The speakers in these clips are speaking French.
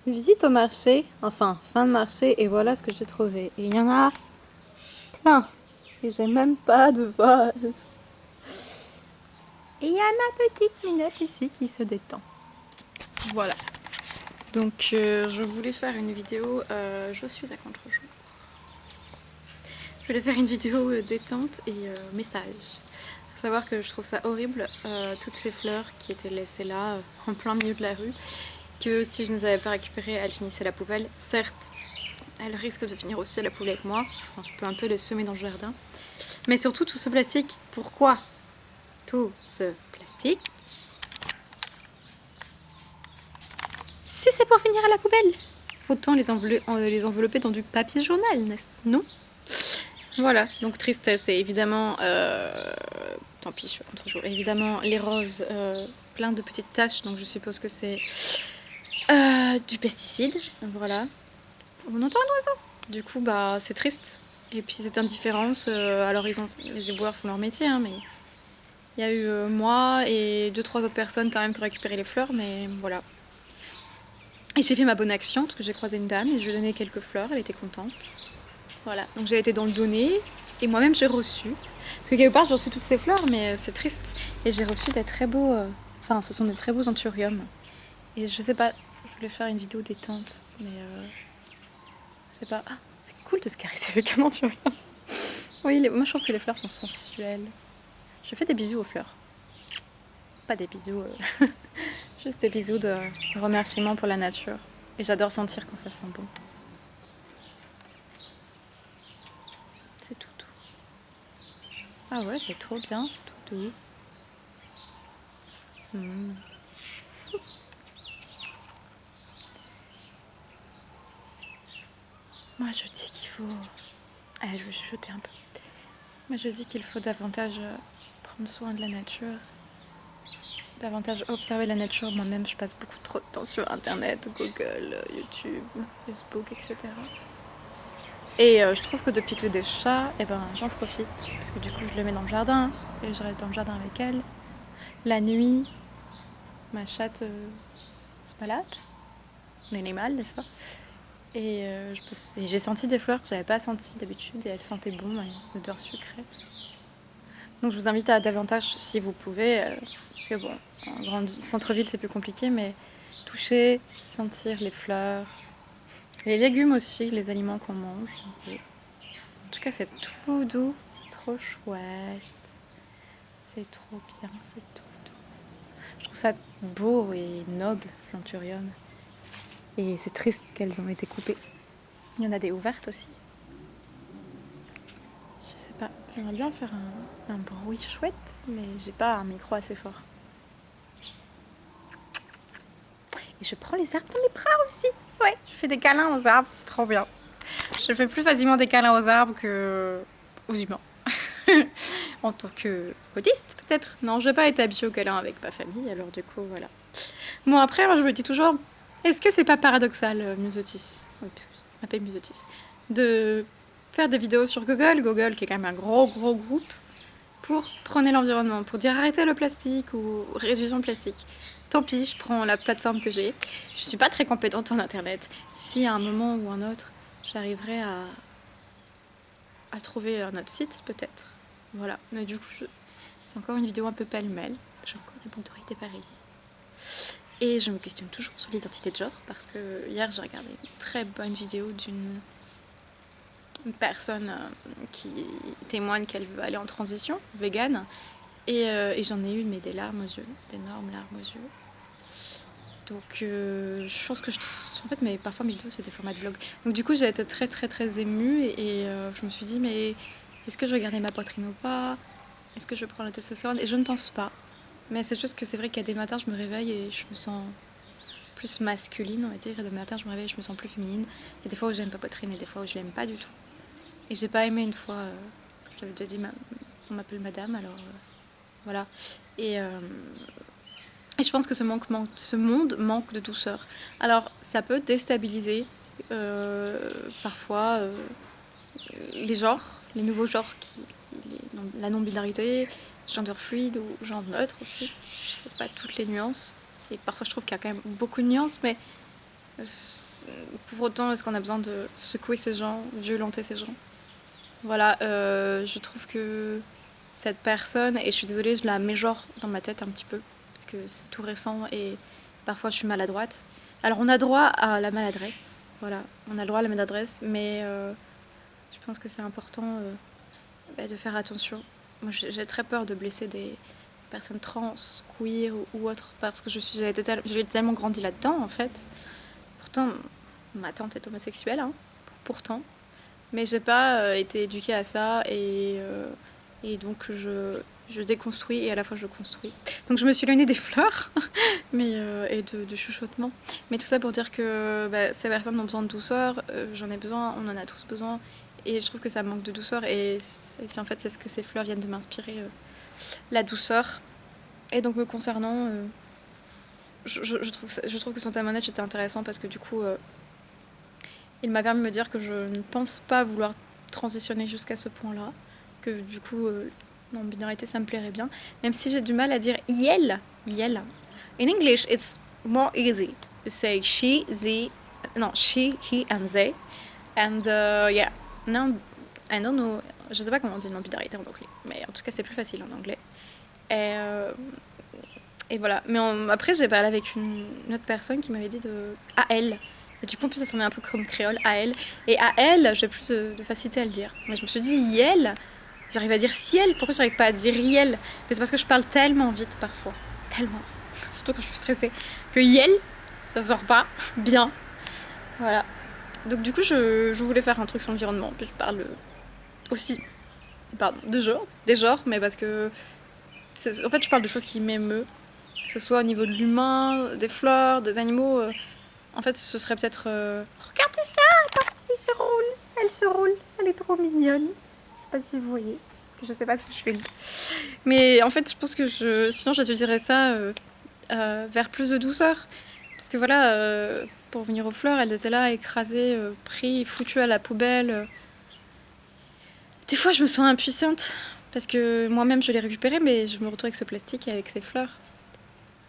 Visite au marché, enfin fin de marché, et voilà ce que j'ai trouvé. Et il y en a plein. Et j'ai même pas de vase. Et il y a ma petite minette ici qui se détend. Voilà. Donc je voulais faire une vidéo, je suis à contre-jour. Je voulais faire une vidéo détente et message. Faut savoir que je trouve ça horrible, toutes ces fleurs qui étaient laissées là, en plein milieu de la rue, que si je ne les avais pas récupérées, elles finissaient à la poubelle. Certes, elles risquent de finir aussi à la poubelle avec moi. Enfin, je peux un peu les semer dans le jardin. Mais surtout tout ce plastique. Pourquoi tout ce plastique si c'est pour finir à la poubelle? Autant les envelopper dans du papier journal, n'est-ce non? Voilà, donc tristesse et évidemment, tant pis, je suis à contre-jour. Évidemment, les roses, plein de petites taches, donc je suppose que c'est du pesticide. Voilà, on entend un oiseau. Du coup, bah, c'est triste. Et puis cette indifférence, alors les éboueurs font leur métier, hein, mais il y a eu moi et 2-3 autres personnes quand même qui ont récupéré les fleurs, mais voilà. Et j'ai fait ma bonne action parce que j'ai croisé une dame et je lui ai donné quelques fleurs, elle était contente. Voilà, donc j'ai été dans le donner et moi-même j'ai reçu. Parce que quelque part j'ai reçu toutes ces fleurs, mais c'est triste. Et j'ai reçu des très beaux. Enfin, ce sont des très beaux anthuriums. Et je sais pas, je voulais faire une vidéo détente, mais je sais pas. Ah, c'est cool de se caresser avec un anthurium. Oui, moi je trouve que les fleurs sont sensuelles. Je fais des bisous aux fleurs. Pas des bisous, juste des bisous de remerciement pour la nature. Et j'adore sentir quand ça sent bon. C'est tout doux. Ah ouais, c'est trop bien, c'est tout doux. Mmh. Moi, je dis qu'il faut... Allez, je vais chuchoter un peu. Moi, je dis qu'il faut davantage prendre soin de la nature, davantage observer la nature. Moi-même, je passe beaucoup trop de temps sur Internet, Google, YouTube, Facebook, etc. Et je trouve que depuis que j'ai des chats, eh ben, j'en profite. Parce que du coup, je les mets dans le jardin, et je reste dans le jardin avec elles. La nuit, ma chatte se balade, l'animal, n'est-ce pas? Et j'ai senti des fleurs que je n'avais pas senties d'habitude, et elles sentaient bon, une odeur sucrée. Donc je vous invite à davantage, si vous pouvez, parce que bon, en grand centre-ville c'est plus compliqué, mais toucher, sentir les fleurs, les légumes aussi, les aliments qu'on mange. En tout cas c'est tout doux, c'est trop chouette, c'est trop bien, c'est tout doux. Je trouve ça beau et noble, l'anthurium. Et c'est triste qu'elles ont été coupées. Il y en a des ouvertes aussi. Je sais pas, j'aimerais bien faire un bruit chouette, mais j'ai pas un micro assez fort. Et je prends les arbres dans mes bras aussi. Ouais, je fais des câlins aux arbres, c'est trop bien. Je fais plus facilement des câlins aux arbres que aux humains. En tant que autiste, peut-être. Non, je n'ai pas été habituée au câlin avec ma famille, alors du coup, voilà. Bon, après, moi, je me dis toujours, est-ce que c'est pas paradoxal, Musotis, oui, parce que je m'appelle Musotis, de faire des vidéos sur Google qui est quand même un gros groupe, pour prôner l'environnement, pour dire arrêtez le plastique ou réduisons le plastique. Tant pis, je prends la plateforme que j'ai. Je suis pas très compétente en internet. Si à un moment ou un autre, j'arriverai à trouver un autre site, peut-être. Voilà. Mais du coup, c'est encore une vidéo un peu pêle-mêle. J'ai encore des bandes d'oreilles dépareillées. Et je me questionne toujours sur l'identité de genre, parce que hier, j'ai regardé une très bonne vidéo d'une personne qui témoigne qu'elle veut aller en transition, végane. Et j'en ai eu, mais des larmes aux yeux, d'énormes larmes aux yeux. Donc je pense que en fait, mais parfois mes vidéos c'est des formats de vlog. Donc du coup j'ai été très émue et je me suis dit mais est-ce que je vais garder ma poitrine ou pas? Est-ce que je prends la testostérone? Et je ne pense pas. Mais c'est juste que c'est vrai qu'il y a des matins je me réveille et je me sens plus masculine, on va dire. Et des matins je me réveille et je me sens plus féminine. Il y a des fois où j'aime pas poitrine et des fois où je l'aime pas du tout. Et j'ai pas aimé une fois, j'avais déjà dit on m'appelle madame alors voilà. Et je pense que ce monde manque de douceur. Alors, ça peut déstabiliser parfois les genres, les nouveaux genres, la non-binarité, gender fluide ou genre neutre aussi. Je sais pas toutes les nuances. Et parfois, je trouve qu'il y a quand même beaucoup de nuances, mais Pour autant, est-ce qu'on a besoin de secouer ces gens, violenter ces gens? Voilà, je trouve que cette personne, et je suis désolée, je la méjore dans ma tête un petit peu, parce que c'est tout récent et parfois je suis maladroite. Alors on a droit à la maladresse, voilà, on a le droit à la maladresse, mais je pense que c'est important de faire attention. Moi j'ai très peur de blesser des personnes trans, queer ou autres, parce que j'ai tellement grandi là-dedans en fait. Pourtant, ma tante est homosexuelle, hein, pourtant. Mais j'ai pas été éduquée à ça et donc je déconstruis et à la fois je construis. Donc je me suis éloignée des fleurs mais, et de chuchotement. Mais tout ça pour dire que ces personnes ont besoin de douceur, j'en ai besoin, on en a tous besoin. Et je trouve que ça manque de douceur et en fait c'est ce que ces fleurs viennent de m'inspirer, la douceur. Et donc me concernant, je trouve que son témoignage était intéressant parce que du coup... il m'a permis de me dire que je ne pense pas vouloir transitionner jusqu'à ce point-là, que du coup, non-binarité, ça me plairait bien, même si j'ai du mal à dire yel, yel. In English, it's more easy to say she, they, non, she, he and they, and yeah, no, I don't know, je sais pas comment on dit non-binarité en anglais, mais en tout cas, c'est plus facile en anglais. Et voilà, mais après, j'ai parlé avec une autre personne qui m'avait dit de à elle. Et du coup, en plus, ça sonnait un peu comme créole, à elle. Et à elle, j'ai plus de facilité à le dire. Mais je me suis dit, yel, j'arrive à dire ciel, pourquoi j'arrive pas à dire riel? Mais c'est parce que je parle tellement vite parfois. Tellement. Surtout quand je suis stressée. Que yel, ça sort pas bien. Voilà. Donc du coup, je voulais faire un truc sur l'environnement. Puis je parle aussi, pardon, des genres, mais parce que... En fait, je parle de choses qui m'émeuvent. Que ce soit au niveau de l'humain, des fleurs, des animaux... En fait, ce serait peut-être... Regardez ça, elle se roule, elle est trop mignonne. Je sais pas si vous voyez, parce que je sais pas si je filme. Mais en fait, je pense que sinon j'utiliserais ça vers plus de douceur. Parce que voilà, pour venir aux fleurs, elles étaient là, écrasées, prises, foutues à la poubelle. Des fois, je me sens impuissante, parce que moi-même, je l'ai récupéré, mais je me retrouve avec ce plastique et avec ces fleurs.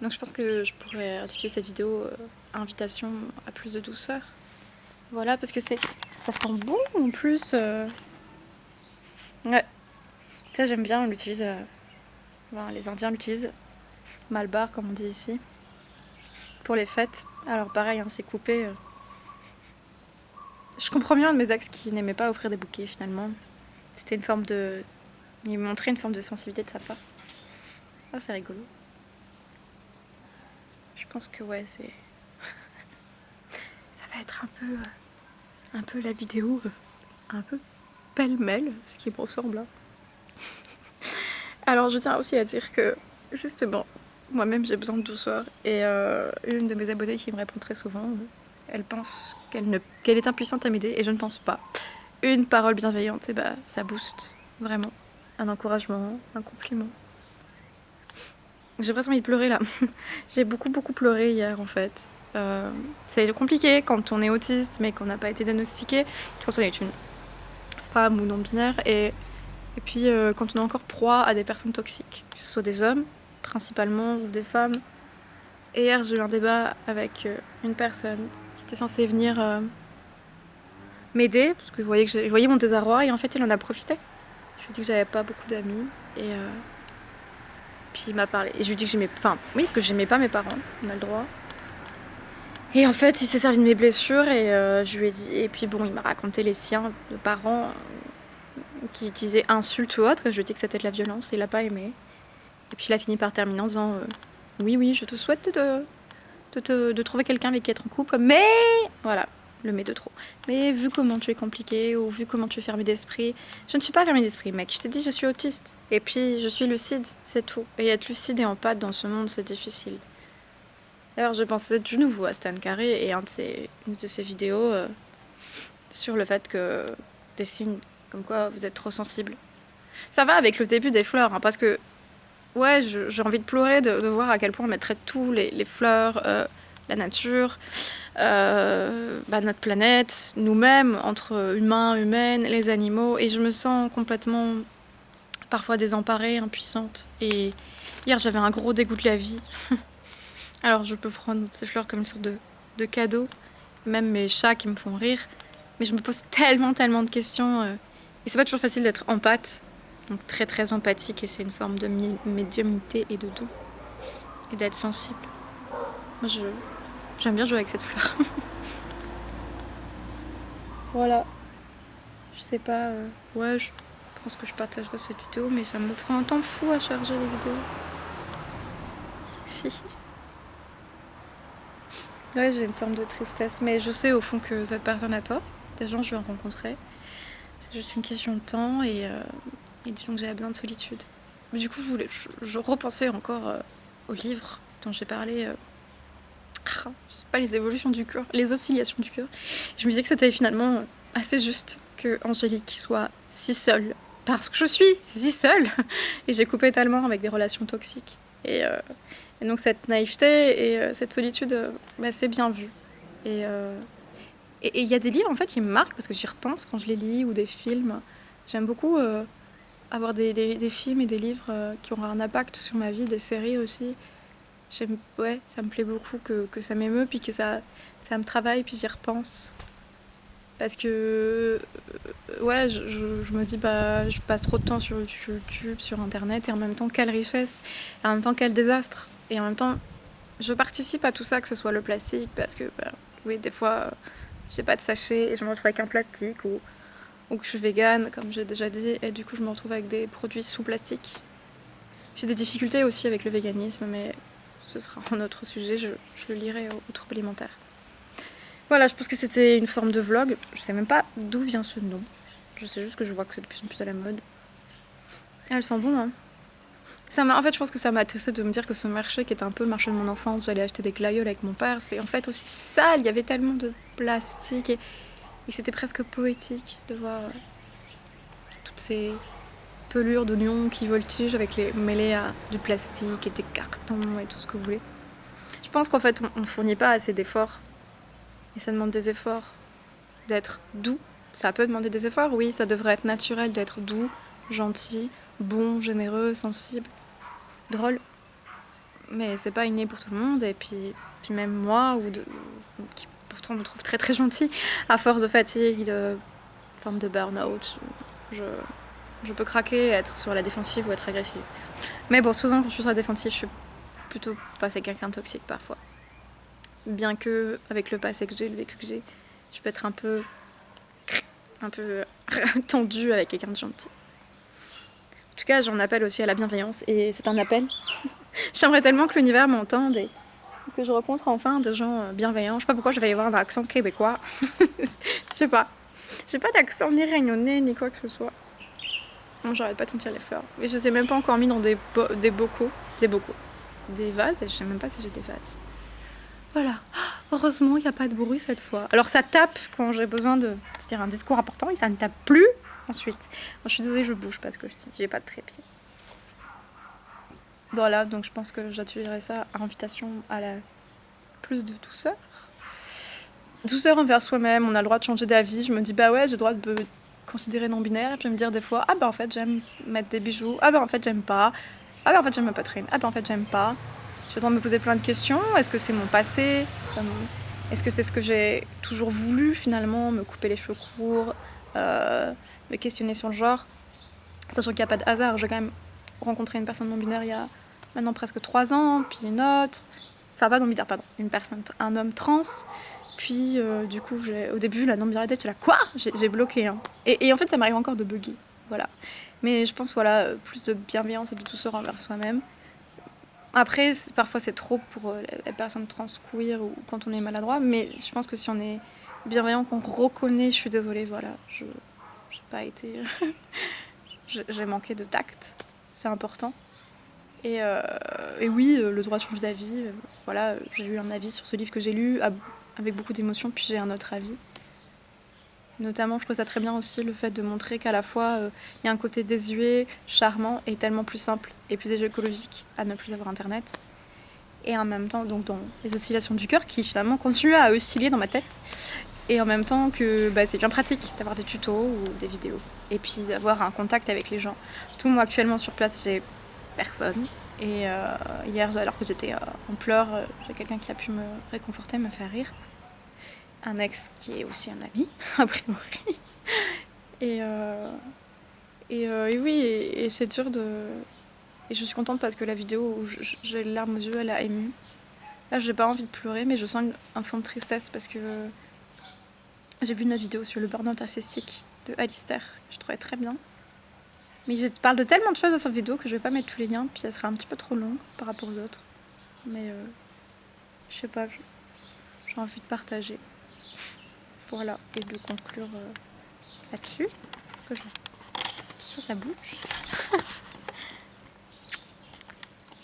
Donc je pense que je pourrais intituler cette vidéo invitation à plus de douceur. Voilà, parce que ça sent bon en plus. Ouais, ça j'aime bien, on l'utilise. Les Indiens l'utilisent. Malbar, comme on dit ici. Pour les fêtes. Alors pareil, hein, c'est coupé. Je comprends bien un de mes ex qui n'aimait pas offrir des bouquets finalement. C'était une forme de... Il montrait une forme de sensibilité de sa part. Oh, c'est rigolo. Je pense que ouais, c'est... ça va être un peu la vidéo, un peu pêle-mêle, ce qui me ressemble. Hein. Alors je tiens aussi à dire que, justement, moi-même j'ai besoin de douceur. Et une de mes abonnées qui me répond très souvent, elle pense qu'elle est impuissante à m'aider, et je ne pense pas. Une parole bienveillante, et ça booste, vraiment. Un encouragement, un compliment. J'ai presque envie de pleurer là. J'ai beaucoup pleuré hier en fait. C'est compliqué quand on est autiste mais qu'on n'a pas été diagnostiqué, quand on est une femme ou non-binaire, et puis quand on est encore proie à des personnes toxiques, que ce soit des hommes principalement ou des femmes. Et hier j'ai eu un débat avec une personne qui était censée venir m'aider, parce que je voyais mon désarroi, et en fait elle en a profité. Je lui ai dit que j'avais pas beaucoup d'amis, et puis il m'a parlé. Et je lui ai dit que j'aimais pas mes parents, on a le droit. Et en fait, il s'est servi de mes blessures et je lui ai dit. Et puis bon, il m'a raconté les siens de parents qui utilisaient insultes ou autres. Et je lui ai dit que c'était de la violence, et il a pas aimé. Et puis il a fini par terminer en disant oui, je te souhaite de trouver quelqu'un avec qui être en couple, mais voilà, le mais de trop. Mais vu comment tu es compliqué, ou vu comment tu es fermé d'esprit, je ne suis pas fermé d'esprit, mec. Je t'ai dit, je suis autiste. Et puis je suis lucide, c'est tout. Et être lucide et empathe dans ce monde, c'est difficile. D'ailleurs, je pensais de nouveau à Stan Carré et une de ses vidéos sur le fait que des signes comme quoi vous êtes trop sensible. Ça va avec le début des fleurs, hein, parce que ouais, j'ai envie de pleurer de voir à quel point on mettrait tous les fleurs, la nature, notre planète, nous-mêmes, entre humains, humaines, les animaux, et je me sens complètement parfois désemparée, impuissante. Et hier, j'avais un gros dégoût de la vie. Alors je peux prendre ces fleurs comme une sorte de cadeau, même mes chats qui me font rire. Mais je me pose tellement de questions. Et c'est pas toujours facile d'être empathe. Donc très très empathique, et c'est une forme de médiumnité et de don. Et d'être sensible. Moi j'aime bien jouer avec cette fleur. Voilà. Je sais pas. Ouais, je pense que je partagerai cette vidéo, mais ça me fera un temps fou à charger les vidéos. Si. Ouais, j'ai une forme de tristesse, mais je sais au fond que cette personne a tort. Des gens, je vais en rencontrer. C'est juste une question de temps et disons que j'avais besoin de solitude. Mais du coup, je repensais encore au livre dont j'ai parlé. Je sais pas, les évolutions du cœur, les oscillations du cœur. Je me disais que c'était finalement assez juste que Angélique soit si seule. Parce que je suis si seule. Et j'ai coupé tellement avec des relations toxiques. Et donc cette naïveté et cette solitude, c'est bien vu. Et il y a des livres en fait qui me marquent parce que j'y repense quand je les lis, ou des films. J'aime beaucoup avoir des films et des livres qui auront un impact sur ma vie, des séries aussi. Ouais, ça me plaît beaucoup que ça m'émeut, puis que ça me travaille, puis j'y repense. Parce que ouais, je me dis, je passe trop de temps sur YouTube, sur Internet, et en même temps, quelle richesse, et en même temps, quel désastre. Et en même temps, je participe à tout ça, que ce soit le plastique, parce que, oui, des fois, j'ai pas de sachet, et je me retrouve avec un plastique, ou que je suis végane, comme j'ai déjà dit, et du coup, je me retrouve avec des produits sous plastique. J'ai des difficultés aussi avec le véganisme, mais ce sera un autre sujet, je le lirai au trouble alimentaire. Voilà, je pense que c'était une forme de vlog. Je sais même pas d'où vient ce nom. Je sais juste que je vois que c'est de plus en plus à la mode. Elle sent bon, hein. En fait, je pense que ça m'a attristé de me dire que ce marché, qui était un peu le marché de mon enfance, j'allais acheter des glaïeuls avec mon père, c'est en fait aussi sale. Il y avait tellement de plastique, et c'était presque poétique de voir toutes ces pelures d'oignons qui voltigent mêlées à du plastique et des cartons et tout ce que vous voulez. Je pense qu'en fait, on fournit pas assez d'efforts. Et ça demande des efforts d'être doux. Ça peut demander des efforts, oui, ça devrait être naturel d'être doux, gentil, bon, généreux, sensible, drôle. Mais c'est pas inné pour tout le monde, et puis même moi, qui pourtant me trouve très très gentil, à force de fatigue, de forme de burn-out, je peux craquer, être sur la défensive ou être agressive. Mais bon, souvent quand je suis sur la défensive, je suis plutôt face à quelqu'un de toxique parfois. Bien que, avec le passé que j'ai, le vécu que j'ai, je peux être un peu tendue avec quelqu'un de gentil. En tout cas, j'en appelle aussi à la bienveillance, et c'est un appel. J'aimerais tellement que l'univers m'entende et que je rencontre enfin des gens bienveillants. Je sais pas pourquoi je vais y avoir un accent québécois. Je sais pas. J'ai pas d'accent ni réunionnais ni quoi que ce soit. Non, j'arrête pas de sentir les fleurs. Et je les ai même pas encore mis dans des bocaux. Des vases, et je sais même pas si j'ai des vases. Voilà. Heureusement, il n'y a pas de bruit cette fois. Alors ça tape quand j'ai besoin de dire un discours important, et ça ne tape plus ensuite. Bon, je suis désolée, je bouge parce que j'ai pas de trépied. Voilà, donc je pense que j'attirerai ça à invitation à plus de douceur. Douceur envers soi-même, on a le droit de changer d'avis. Je me dis, ouais, j'ai le droit de me considérer non-binaire, et puis me dire des fois, en fait, j'aime mettre des bijoux, en fait, j'aime pas, en fait, j'aime ma poitrine, en fait, j'aime pas. J'ai le droit de me poser plein de questions. Est-ce que c'est mon passé ? Est-ce que c'est ce que j'ai toujours voulu finalement ? Me couper les cheveux courts, me questionner sur le genre. Sachant qu'il n'y a pas de hasard. J'ai quand même rencontré une personne non-binaire il y a maintenant presque 3 ans, puis une autre. Enfin, pas non-binaire, pardon. Un homme trans. Puis, du coup, au début, la non-binarité, j'étais là, quoi ? J'ai bloqué. Hein. Et en fait, ça m'arrive encore de bugger. Voilà. Mais je pense, plus de bienveillance et de douceur envers soi-même. Après, parfois c'est trop pour les personnes trans queer ou quand on est maladroit, mais je pense que si on est bienveillant, qu'on reconnaît, je suis désolée, voilà, j'ai pas été... j'ai manqué de tact, c'est important. Et oui, le droit de changer d'avis, voilà, j'ai eu un avis sur ce livre que j'ai lu avec beaucoup d'émotion, puis j'ai un autre avis. Notamment, je trouve ça très bien aussi le fait de montrer qu'à la fois, il y a un côté désuet, charmant et tellement plus simple et plus écologique à ne plus avoir Internet. Et en même temps, donc dans les oscillations du cœur qui finalement continuent à osciller dans ma tête. Et en même temps que c'est bien pratique d'avoir des tutos ou des vidéos. Et puis d'avoir un contact avec les gens. Surtout moi actuellement sur place, j'ai personne. Et hier, alors que j'étais en pleurs, j'ai quelqu'un qui a pu me réconforter, me faire rire. un ex qui est aussi un ami, a priori. Et oui, et c'est dur de... Et je suis contente parce que la vidéo où j'ai les larmes aux yeux, elle a ému. Là, j'ai pas envie de pleurer, mais je sens un fond de tristesse parce que j'ai vu une vidéo sur le burn-out narcissique de Alistair, que je trouvais très bien. Mais je parle de tellement de choses dans cette vidéo que je vais pas mettre tous les liens, puis elle sera un petit peu trop longue par rapport aux autres. Mais je sais pas, j'ai envie de partager. Voilà, et de conclure là-dessus. Parce que ça bouge.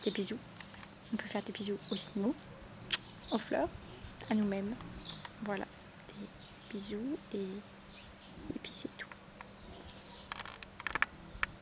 Des bisous. On peut faire des bisous aux animaux, aux fleurs, à nous-mêmes. Voilà, des bisous et puis c'est tout.